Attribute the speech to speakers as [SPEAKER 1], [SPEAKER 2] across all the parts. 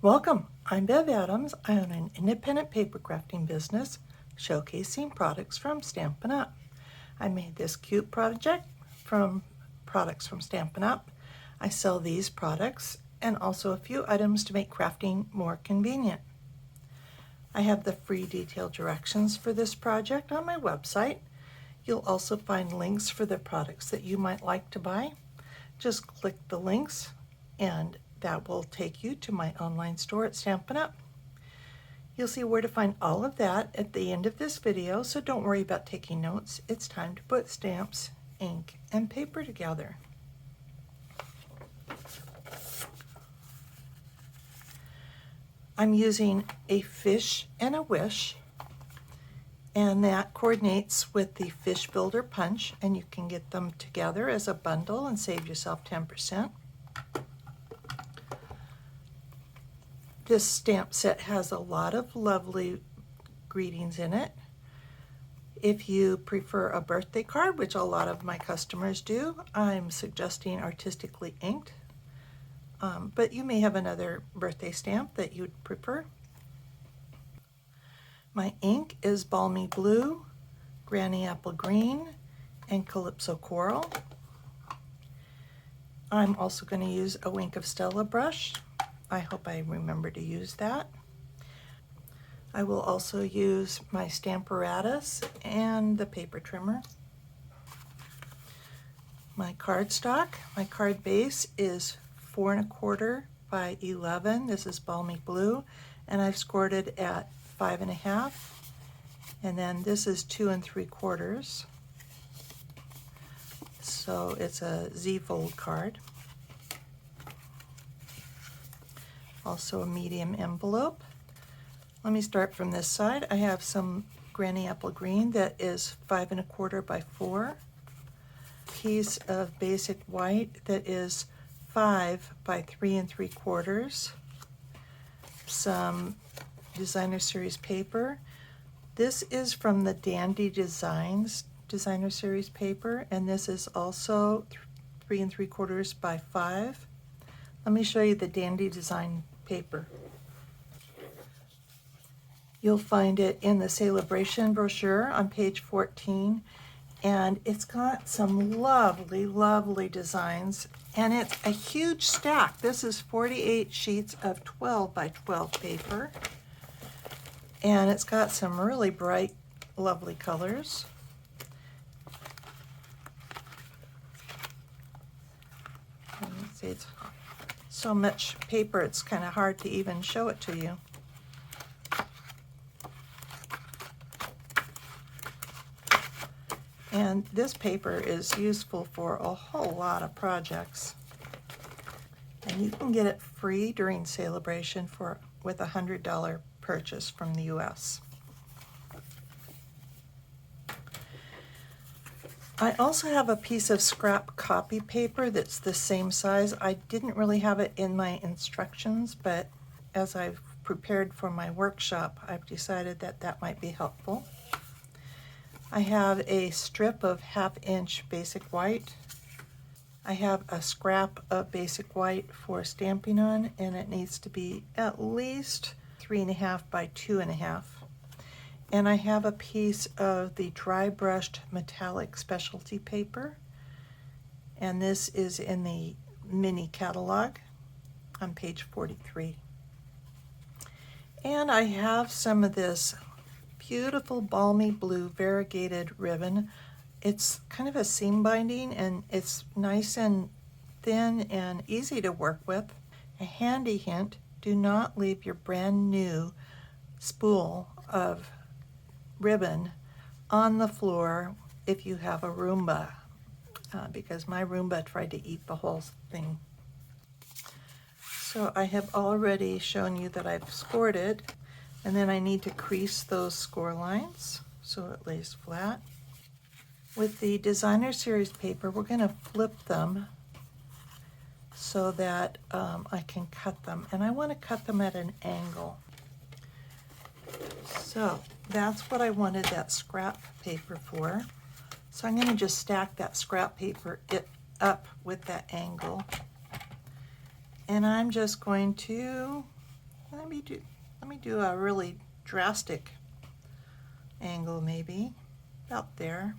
[SPEAKER 1] Welcome, I'm Bev Adams. I own an independent paper crafting business showcasing products from Stampin' Up! I made this cute project from products from Stampin' Up! I sell these products and also a few items to make crafting more convenient. I have the free detailed directions for this project on my website. You'll also find links for the products that you might like to buy. Just click the links and that will take you to my online store at Stampin' Up! You'll see where to find all of that at the end of this video, so don't worry about taking notes. It's time to put stamps, ink, and paper together. I'm using a fish and a wish, and that coordinates with the Fish Builder Punch, and you can get them together as a bundle and save yourself 10%. This stamp set has a lot of lovely greetings in it. If you prefer a birthday card, which a lot of my customers do, I'm suggesting artistically inked, but you may have another birthday stamp that you'd prefer. My ink is Balmy Blue, Granny Apple Green, and Calypso Coral. I'm also going to use a Wink of Stella brush. I hope I remember to use that. I will also use my Stamparatus and the paper trimmer. My cardstock, my card base is 4 1/4 by 11. This is Balmy Blue, and I've scored it at 5 1/2. And then this is 2 3/4. So it's a Z-fold card. Also a medium envelope. Let me start from this side. I have some Granny Apple Green that is 5 1/4 by 4. Piece of basic white that is 5 by 3 3/4. Some Designer Series paper. This is from the Dandy Designs Designer Series paper, and this is also 3 3/4 by 5. Let me show you the Dandy Design paper. You'll find it in the Celebration brochure on page 14, and it's got some lovely, lovely designs, and it's a huge stack. This is 48 sheets of 12 by 12 paper, and it's got some really bright, lovely colors. Let's see, it's so much paper, it's kind of hard to even show it to you. And this paper is useful for a whole lot of projects. And you can get it free during Celebration with a $100 purchase from the US. I also have a piece of scrap copy paper that's the same size. I didn't really have it in my instructions, but as I've prepared for my workshop, I've decided that that might be helpful. I have a strip of 1/2 inch basic white. I have a scrap of basic white for stamping on, and it needs to be at least 3 1/2 by 2 1/2. And I have a piece of the dry brushed metallic specialty paper, and this is in the mini catalog on page 43. And I have some of this beautiful Balmy Blue variegated ribbon. It's kind of a seam binding, and it's nice and thin and easy to work with. A handy hint, do not leave your brand new spool of ribbon on the floor if you have a Roomba, because my Roomba tried to eat the whole thing. So I have already shown you that I've scored it, and then I need to crease those score lines so it lays flat. With the Designer Series paper, we're going to flip them so that I can cut them, and I want to cut them at an angle. So that's what I wanted that scrap paper for. So I'm going to just stack that scrap paper up with that angle. And I'm just going to Let me do a really drastic angle, maybe about there.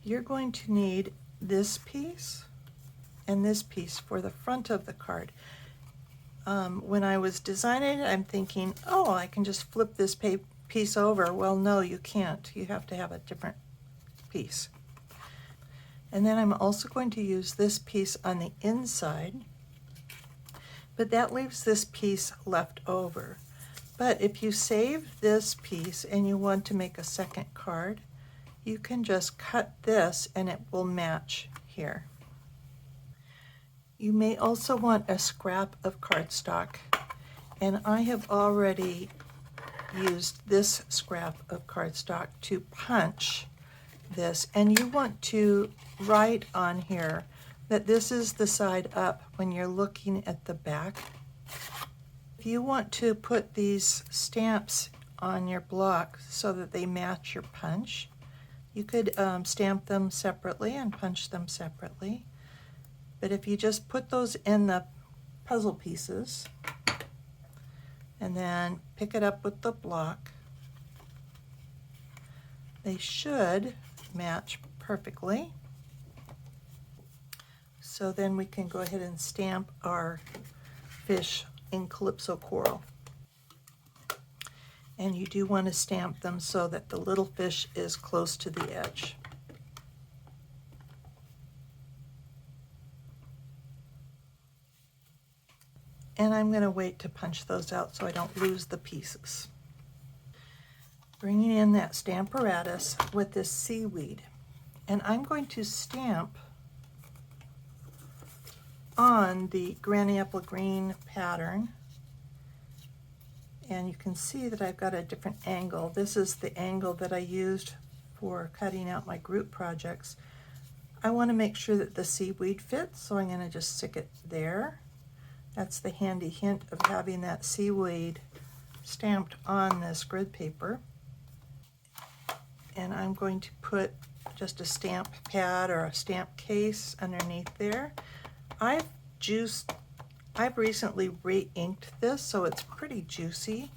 [SPEAKER 1] You're going to need this piece and this piece for the front of the card. When I was designing it, I'm thinking, oh, I can just flip this piece over. Well, no, you can't. You have to have a different piece. And then I'm also going to use this piece on the inside, but that leaves this piece left over. But if you save this piece and you want to make a second card, you can just cut this and it will match here. You may also want a scrap of cardstock, and I have already used this scrap of cardstock to punch this, and you want to write on here that this is the side up when you're looking at the back. If you want to put these stamps on your block so that they match your punch, you could stamp them separately and punch them separately. But if you just put those in the puzzle pieces and then pick it up with the block, they should match perfectly. So then we can go ahead and stamp our fish in Calypso Coral. And you do want to stamp them so that the little fish is close to the edge. And I'm going to wait to punch those out so I don't lose the pieces. Bringing in that Stamparatus with this seaweed. And I'm going to stamp on the Granny Apple Green pattern. And you can see that I've got a different angle. This is the angle that I used for cutting out my group projects. I want to make sure that the seaweed fits, so I'm going to just stick it there. That's the handy hint of having that seaweed stamped on this grid paper. And I'm going to put just a stamp pad or a stamp case underneath there. I've recently re-inked this, so it's pretty juicy.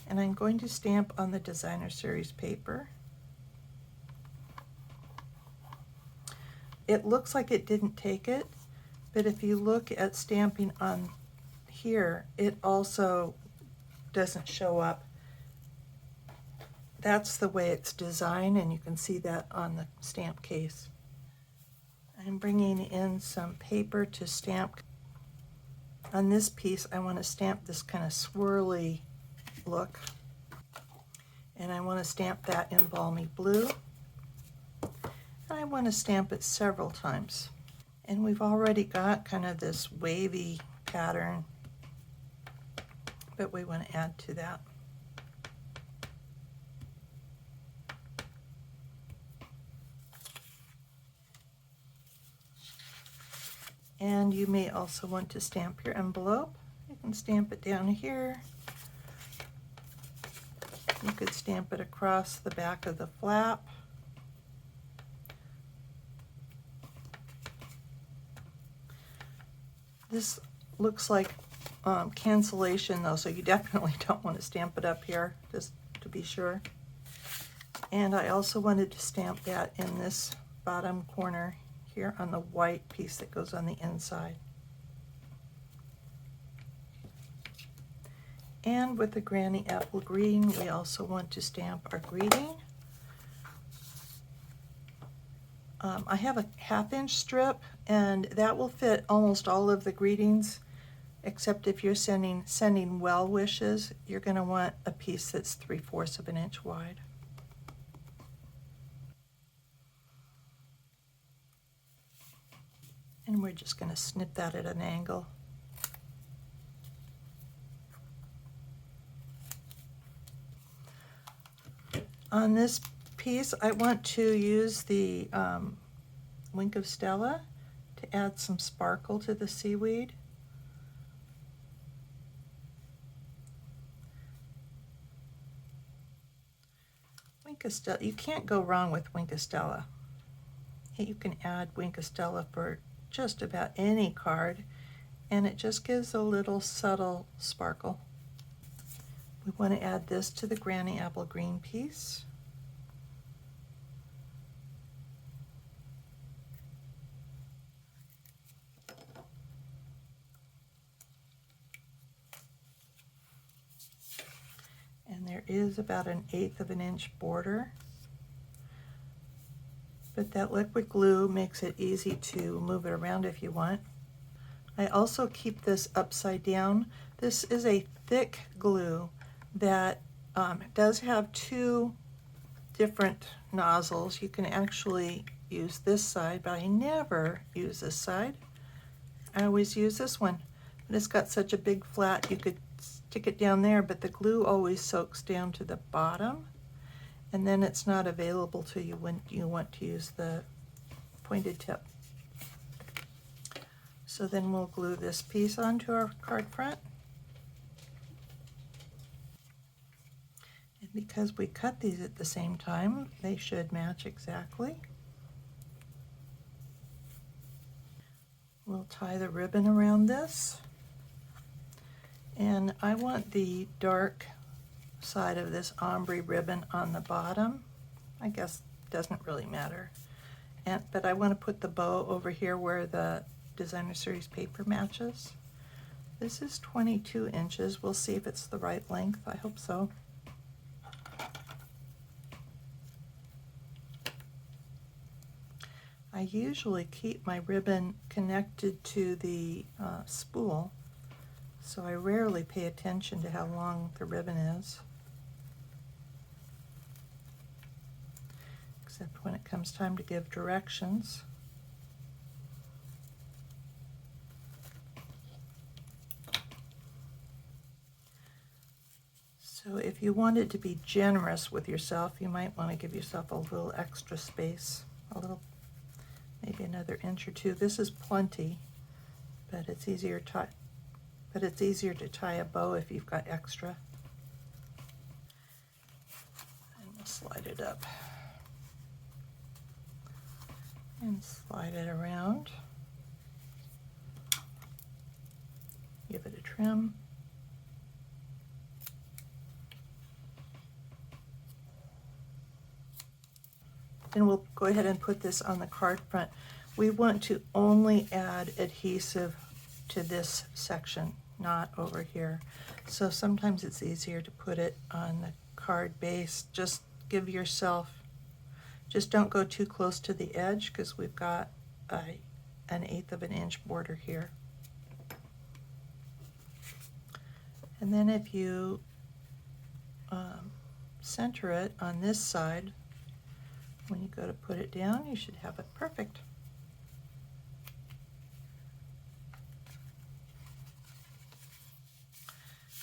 [SPEAKER 1] And I'm going to stamp on the Designer Series paper. It looks like it didn't take it, but if you look at stamping on here, it also doesn't show up. That's the way it's designed, and you can see that on the stamp case. I'm bringing in some paper to stamp. On this piece, I want to stamp this kind of swirly look, and I want to stamp that in Balmy Blue, and I want to stamp it several times. And we've already got kind of this wavy pattern, but we want to add to that. And you may also want to stamp your envelope. You can stamp it down here. You could stamp it across the back of the flap. This looks like cancellation though, so you definitely don't want to stamp it up here, just to be sure. And I also wanted to stamp that in this bottom corner here on the white piece that goes on the inside. And with the Granny Apple Green, we also want to stamp our greeting. I have a 1/2 inch strip, and that will fit almost all of the greetings, except if you're sending well wishes, you're going to want a piece that's 3/4 of an inch wide. And we're just going to snip that at an angle. On this piece, I want to use the Wink of Stella to add some sparkle to the seaweed. Wink of Stella, you can't go wrong with Wink of Stella. You can add Wink of Stella for just about any card, and it just gives a little subtle sparkle. We want to add this to the Granny Apple Green piece. And there is about 1/8 of an inch border, but that liquid glue makes it easy to move it around if you want. I also keep this upside down. This is a thick glue that does have 2 different nozzles. You can actually use this side, but I never use this side. I always use this one, but it's got such a big flat you could stick it down there, but the glue always soaks down to the bottom, and then it's not available to you when you want to use the pointed tip. So then we'll glue this piece onto our card front. And because we cut these at the same time, they should match exactly. We'll tie the ribbon around this. And I want the dark side of this ombre ribbon on the bottom. I guess it doesn't really matter. But I want to put the bow over here where the Designer Series paper matches. This is 22 inches. We'll see if it's the right length. I hope so. I usually keep my ribbon connected to the spool, so I rarely pay attention to how long the ribbon is, except when it comes time to give directions. So if you wanted to be generous with yourself, you might want to give yourself a little extra space, maybe another inch or 2. This is plenty, but it's easier to tie a bow if you've got extra. And we'll slide it up and slide it around. Give it a trim. Then we'll go ahead and put this on the card front. We want to only add adhesive to this section, not over here. So sometimes it's easier to put it on the card base. Just give yourself, just don't go too close to the edge because we've got 1/8 of an inch border here. And then if you center it on this side, when you go to put it down, you should have it perfect.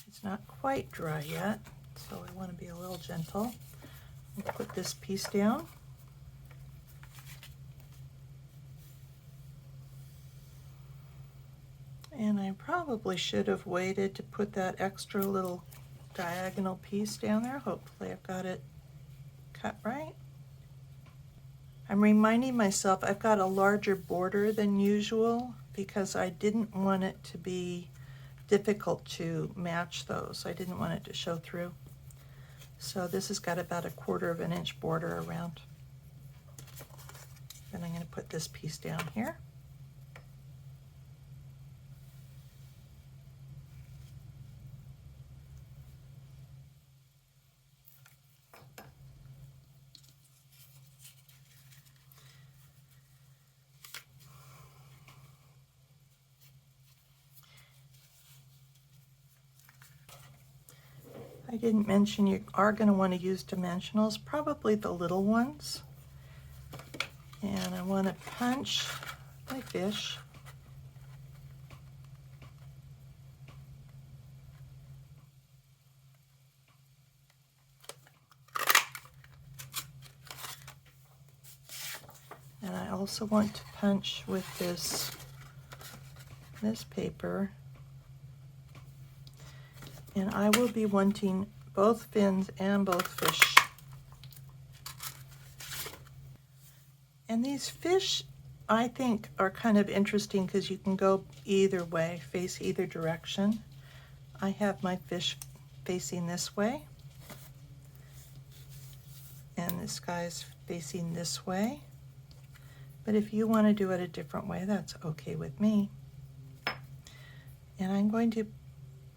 [SPEAKER 1] It's not quite dry yet, so I want to be a little gentle. We'll put this piece down. And I probably should have waited to put that extra little diagonal piece down there. Hopefully I've got it cut right. I'm reminding myself I've got a larger border than usual because I didn't want it to be difficult to match those. I didn't want it to show through. So this has got about 1/4 of an inch border around. Then I'm going to put this piece down here. I didn't mention you are going to want to use dimensionals, probably the little ones. And I want to punch my fish. And I also want to punch with this paper. And I will be wanting both fins and both fish. And these fish, I think, are kind of interesting because you can go either way, face either direction. I have my fish facing this way, and this guy's facing this way. But if you want to do it a different way, that's okay with me. And I'm going to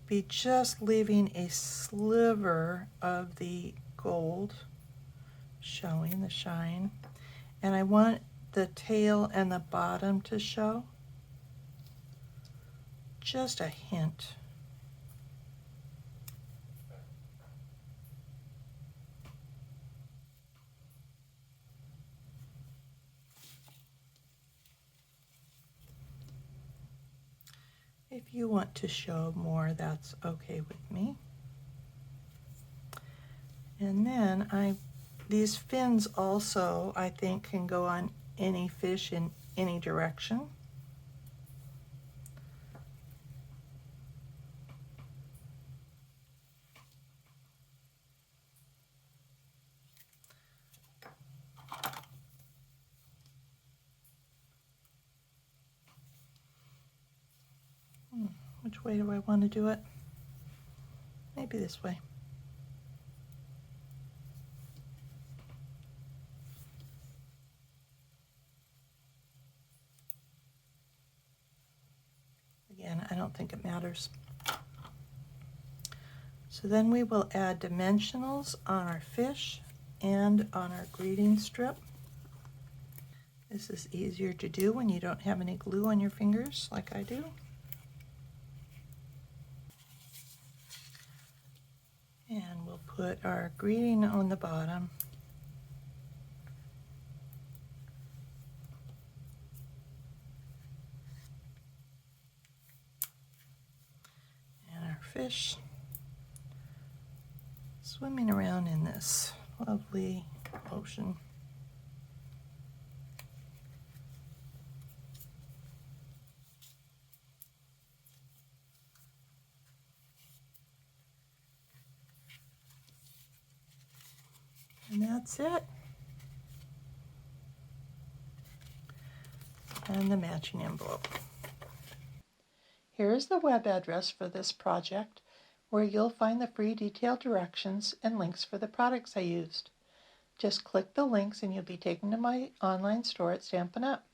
[SPEAKER 1] be just leaving a sliver of the gold showing, the shine. And I want the tail and the bottom to show. Just a hint. If you want to show more, that's okay with me. And then these fins also, I think, can go on any fish in any direction. Which way do I want to do it? Maybe this way. Again, I don't think it matters. So then we will add dimensionals on our fish and on our greeting strip. This is easier to do when you don't have any glue on your fingers like I do. And we'll put our greeting on the bottom. And our fish swimming around in this lovely ocean. And that's it. And the matching envelope. Here is the web address for this project, where you'll find the free detailed directions and links for the products I used. Just click the links and you'll be taken to my online store at Stampin' Up!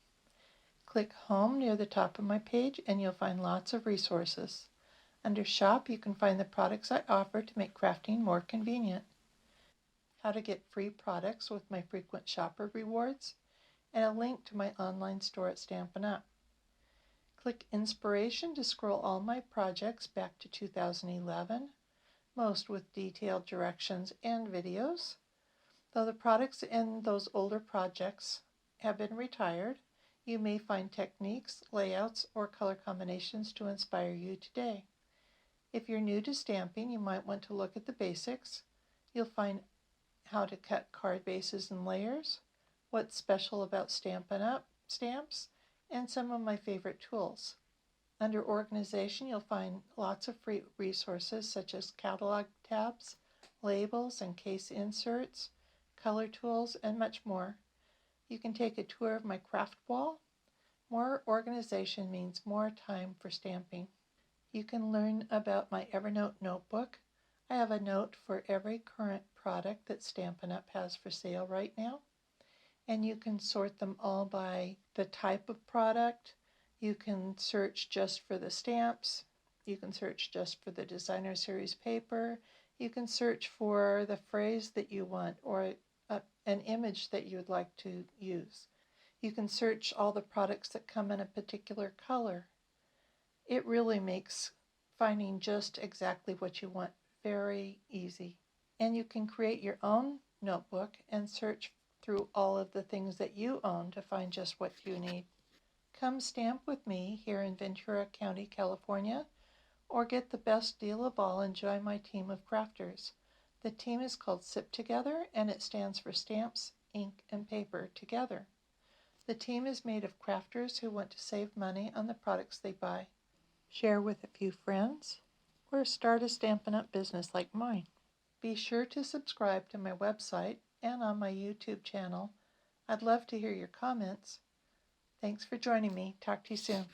[SPEAKER 1] Click Home near the top of my page and you'll find lots of resources. Under Shop, you can find the products I offer to make crafting more convenient. How to get free products with my frequent shopper rewards, and a link to my online store at Stampin' Up! Click Inspiration to scroll all my projects back to 2011, most with detailed directions and videos. Though the products in those older projects have been retired, you may find techniques, layouts, or color combinations to inspire you today. If you're new to stamping, you might want to look at the basics. You'll find how to cut card bases and layers, what's special about Stampin' Up! Stamps, and some of my favorite tools. Under Organization, you'll find lots of free resources such as catalog tabs, labels and case inserts, color tools, and much more. You can take a tour of my craft wall. More organization means more time for stamping. You can learn about my Evernote notebook. I have a note for every current product that Stampin' Up! Has for sale right now. And you can sort them all by the type of product. You can search just for the stamps. You can search just for the designer series paper. You can search for the phrase that you want or an image that you would like to use. You can search all the products that come in a particular color. It really makes finding just exactly what you want very easy. And you can create your own notebook and search through all of the things that you own to find just what you need. Come stamp with me here in Ventura County, California, or get the best deal of all and join my team of crafters. The team is called SIP Together, and it stands for Stamps, Ink, and Paper Together. The team is made of crafters who want to save money on the products they buy, share with a few friends, or start a Stampin' Up! Business like mine. Be sure to subscribe to my website and on my YouTube channel. I'd love to hear your comments. Thanks for joining me. Talk to you soon.